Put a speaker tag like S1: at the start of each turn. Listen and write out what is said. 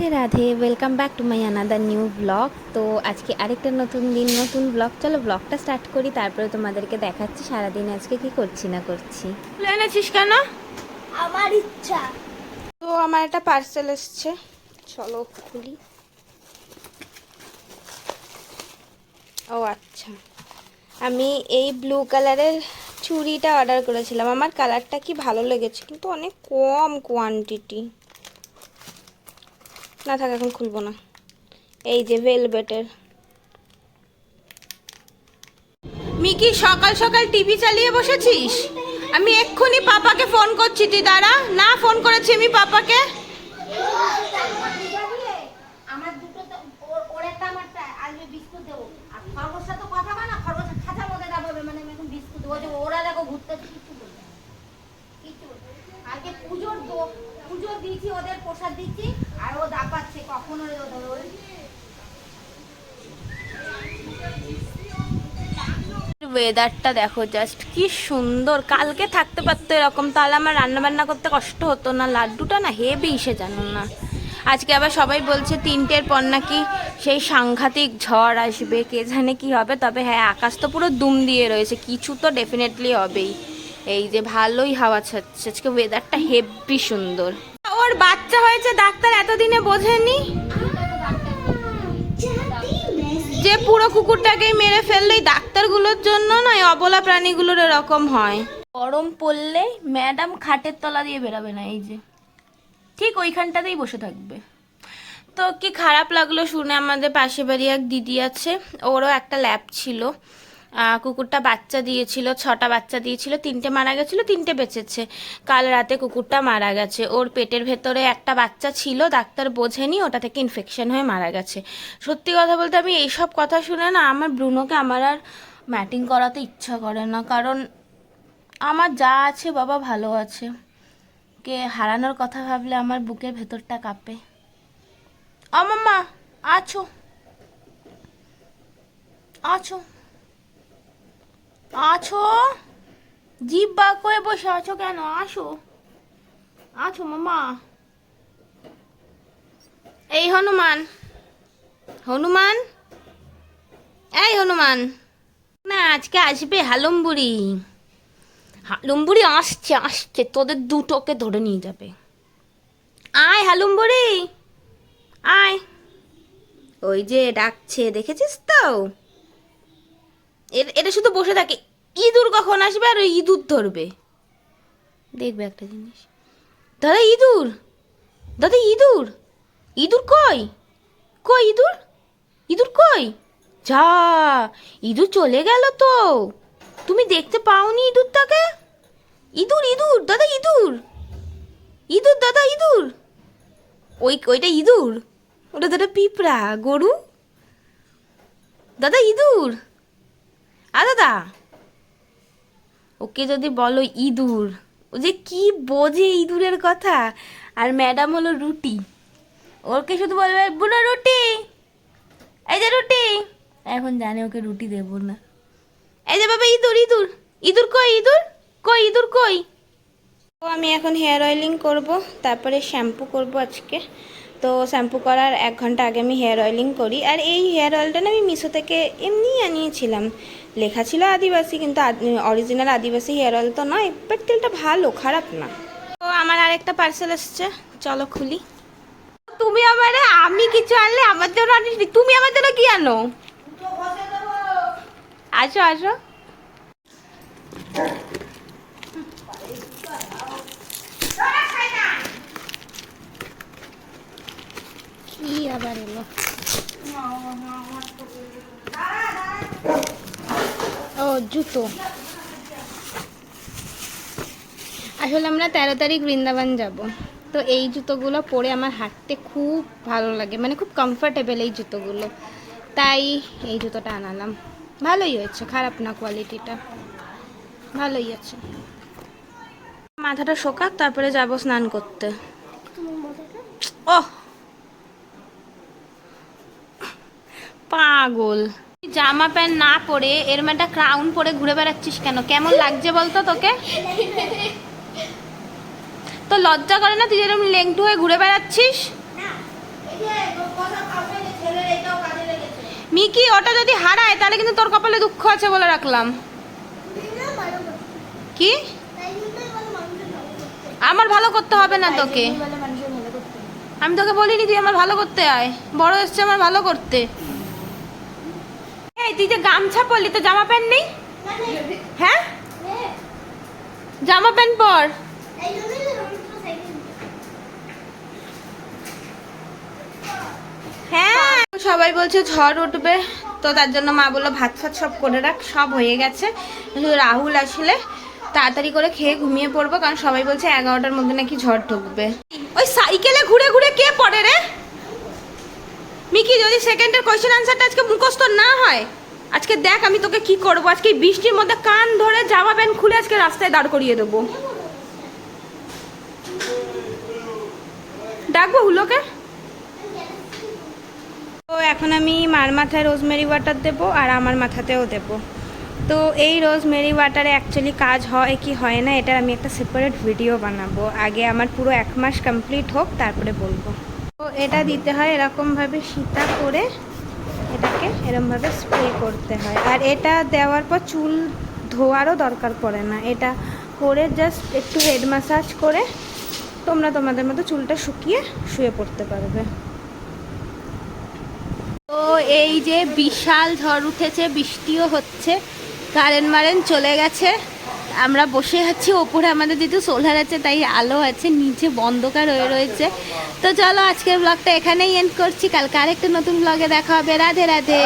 S1: Radhe Radhe, welcome back to my another new blog. তো আজকে আরেকটা নতুন দিন, নতুন ব্লগ। চলো ব্লগটা স্টার্ট করি, তারপরে তোমাদেরকে দেখাচ্ছি সারাদিন আজকে কি করছি না করছি। এনেছিস কেন?
S2: আমার ইচ্ছা।
S1: তো আমার একটা পার্সেল এসছে, চলো খুলি। ও আচ্ছা, আমি এই ব্লু কালারের চুড়িটা অর্ডার করেছিলাম। আমার কালারটা কি ভালো লেগেছে, কিন্তু অনেক কম কোয়ান্টিটি। না থাক, এখন খুলবো না। এই যে ভেলভেটের। মিকি, সকাল সকাল টিভি চালিয়ে বসেছিস? আমি এক্ষুনি পাপাকে ফোন করছি, তুই দাঁড়া। না, ফোন করেছি আমি পাপাকে।
S2: আমার দুটো তো ওর একটা আমারটা আজকে বিস্কুট দেবো। আর খরগোশ তো কথা বলে না, খরগোশ খাঁচার মধ্যে দাবাবে, মানে আমি এখন বিস্কুট দেবো। যে ওরা দেখো ঘুরতে কিছু বলবে না, কিছু আজকে পুজো দিয়েছি, ওদের প্রসাদ দিচ্ছি, আর ও দাপাচ্ছে কখন ওই
S1: ওয়েদারটা দেখো জাস্ট, কি সুন্দর। কালকে থাকতে পারতো এরকম, তাহলে আমার রান্না বান্না করতে কষ্ট হতো না। লাড্ডুটা না হেভি ইসে, জানো না। আজকে আবার সবাই বলছে 3টের পর নাকি সেই সাংঘাতিক ঝড় আসবে, কে জানে কি হবে। তবে হ্যাঁ, আকাশ তো পুরো দুম দিয়ে রয়েছে, কিছু তো ডেফিনেটলি হবেই। এই যে ভালোই হাওয়া ছাড়ছে আজকে, ওয়েদারটা হেভি সুন্দর। ওর বাচ্চা হয়েছে, ডাক্তার এতদিনে বোঝেনি যে পুরো কুকুরটাকেই মেরে ফেললে ডাক্তারগুলোর জন্য নয়, অবলা প্রাণীগুলোর এরকম হয়। গরম পড়লে ম্যাডাম খাটের তলা দিয়ে বেরাবে না, এই যে ঠিক ওইখানটাতেই বসে থাকবে। তো কি খারাপ লাগলো শুনে। আমাদের পাশে বাড়ি এক দিদি আছে, ওরও একটা ল্যাব ছিল। কুকুরটা বাচ্চা দিয়েছিল, 6টা বাচ্চা দিয়েছিল, 3টে মারা গেছিলো, 3টে বেঁচেছে। কাল রাতে কুকুরটা মারা গেছে। ওর পেটের ভেতরে একটা বাচ্চা ছিল, ডাক্তার বোঝেনি, ওটা থেকে ইনফেকশন হয়ে মারা গেছে। সত্যি কথা বলতে আমি এইসব কথা শুনে না, আমার ব্রুনোকে আমার আর ম্যাটিং করাতে ইচ্ছা করে না। কারণ আমার যা আছে বাবা ভালো আছে, কে হারানোর কথা ভাবলে আমার বুকের ভেতরটা কাঁপে। মাম্মা, আছো আছো আছো, জিভ বাক করে বসে আছো কেন? আসো আছো মামা। এই হনুমান, হনুমান, এই হনুমান, না আজকে আসবে হালুমবুড়ি। হালুমবুড়ি আসছে আসছে, তোদের দুটোকে ধরে নিয়ে যাবে। আয় হালুমবুড়ি, আয়। ওই যে ডাকছে, দেখেছিস তো? এটা শুধু বসে থাকে। ইঁদুর কখন আসবে আর ওই ইঁদুর ধরবে, দেখবে একটা জিনিস। দাদা ইঁদুর, দাদা ইঁদুর, ইঁদুর কই? কই ইঁদুর? ইঁদুর কই? যা, ইঁদুর চলে গেল তো। তুমি দেখতে পাওনি ইঁদুরটাকে? ইঁদুর, ইঁদুর দাদা, ইঁদুর, ইঁদুর দাদা, ইঁদুর। ওইটা ইঁদুর, ওটা দাদা পিঁপড়া, গরু। দাদা ইঁদুর, দাদা ওকে যদি বলো ইঁদুর, ও যে কি বোঝে ইঁদুরের কথা। আর ম্যাডাম হলো রুটি, ওকে শুধু বলবে বুনো রুটি, এই যে রুটি। এখন জানে ওকে রুটি দেবো না। এই যে বাবা ইঁদুর, ইঁদুর, ইঁদুর কই? ইঁদুর কই? ইঁদুর কই? তো আমি এখন হেয়ার অয়েলিং করব, তারপরে শ্যাম্পু করব আজকে। তো শ্যাম্পু করার 1 ঘন্টা আগে আমি হেয়ার অয়েলিং করি। আর এই হেয়ার অয়েলটা না আমি মিশো থেকে এমনি আনিয়েছিলাম, লেখা ছিল আদিবাসী, কিন্তু অরিজিনাল আদিবাসী হেয়ার অয়েল তো নয়, বাট তেলটা ভালো, খারাপ না। তো আমার আরেকটা পার্সেল এসছে, চলো খুলি। তুমি আমারে, আমি কিছু আনলে আমার জন্য আনিস, তুমি আমার জন্য কি আনো? আসো আসো।
S2: কি আবার এলো? ও জুতো। আসলে আমরা 13 তারিখ বৃন্দাবন যাব। তো এই জুতোগুলো পরে আমার হাঁটতে খুব ভালো লাগে, মানে খুব কমফোর্টেবল এই জুতোগুলো, তাই এই জুতোটা আনালাম। ভালোই হয়েছে, খারাপ না, কোয়ালিটিটা ভালোই আছে।
S1: মাথাটা শোকাক, তারপরে যাব স্নান করতে। ওহ পাগল, জামা প্যান্ট না পরে এরম একটা ক্রাউন পরে ঘুরে বেড়াচ্ছিস কেন? কেমন লাগছে বলতো তোকে? তো লজ্জা করে না তুই যেরকম লেংটু হয়ে ঘুরে বেড়াচ্ছিস? মিকি ওটা যদি হারায় তাহলে কিন্তু তোর কপালে দুঃখ আছে বলে রাখলাম। কি আমার ভালো করতে হবে না তোকে, আমি তোকে বলিনি তুই আমার ভালো করতে আয়, বড় এসছে আমার ভালো করতে। এই তুই যে গামছা পরলি তো জামা প্যান্ট নেই? হ্যাঁ জামা প্যান্ট পর। হ্যাঁ সবাই বলছে ঝড় উঠবে, তো তার জন্য মা বললো ভাত ফাত সব করে রাখ, সব হয়ে গেছে। রাহুল আসলে তাড়াতাড়ি করে খেয়ে ঘুমিয়ে পড়বো, কারণ সবাই বলছে 11টার মধ্যে নাকি ঝড় ঢুকবে। ওই সাইকেলে ঘুরে ঘুরে কে পড়ে রে মিকি? যদি সেকেন্ডের কোয়েশ্চেন আনসারটা আজকে মুখস্থ না হয়, আজকে দেখ আমি তোকে কি করবো। আজকে এই বৃষ্টির মধ্যে কান ধরে জামা প্যান্ট খুলে আজকে রাস্তায় দাঁড় করিয়ে দেবো। ডাকবো হুলোকে। তো এখন আমি মার মাথায় রোজমেরি ওয়াটার দেবো আর আমার মাথাতেও দেবো। তো এই রোজমেরি ওয়াটারে অ্যাকচুয়ালি কাজ হয় কি হয় না এটার আমি একটা সেপারেট ভিডিও বানাবো, আগে আমার পুরো 1 মাস কমপ্লিট হোক তারপরে বলবো। তো এটা দিতে হয় এরকমভাবে সীতা করে, এটাকে এরকমভাবে স্প্রে করতে হয়। আর এটা দেওয়ার পর চুল ধোয়ারও দরকার পড়ে না, এটা করে জাস্ট একটু হেড ম্যাসাজ করে তোমরা তোমাদের মতো চুলটা শুকিয়ে শুয়ে পড়তে পারবে। তো এই যে বিশাল ঝড় উঠেছে, বৃষ্টিও হচ্ছে, কারেন্ট মারেন্ট চলে গেছে, আমরা বসে আছি ওপরে, আমাদের যেহেতু সোলার আছে তাই আলো আছে, নিচে অন্ধকার হয়ে রয়েছে। তো চলো আজকের ব্লগটা এখানেই এন্ড করছি, কালকে আরেকটা নতুন ব্লগে দেখা হবে। রাধে রাধে।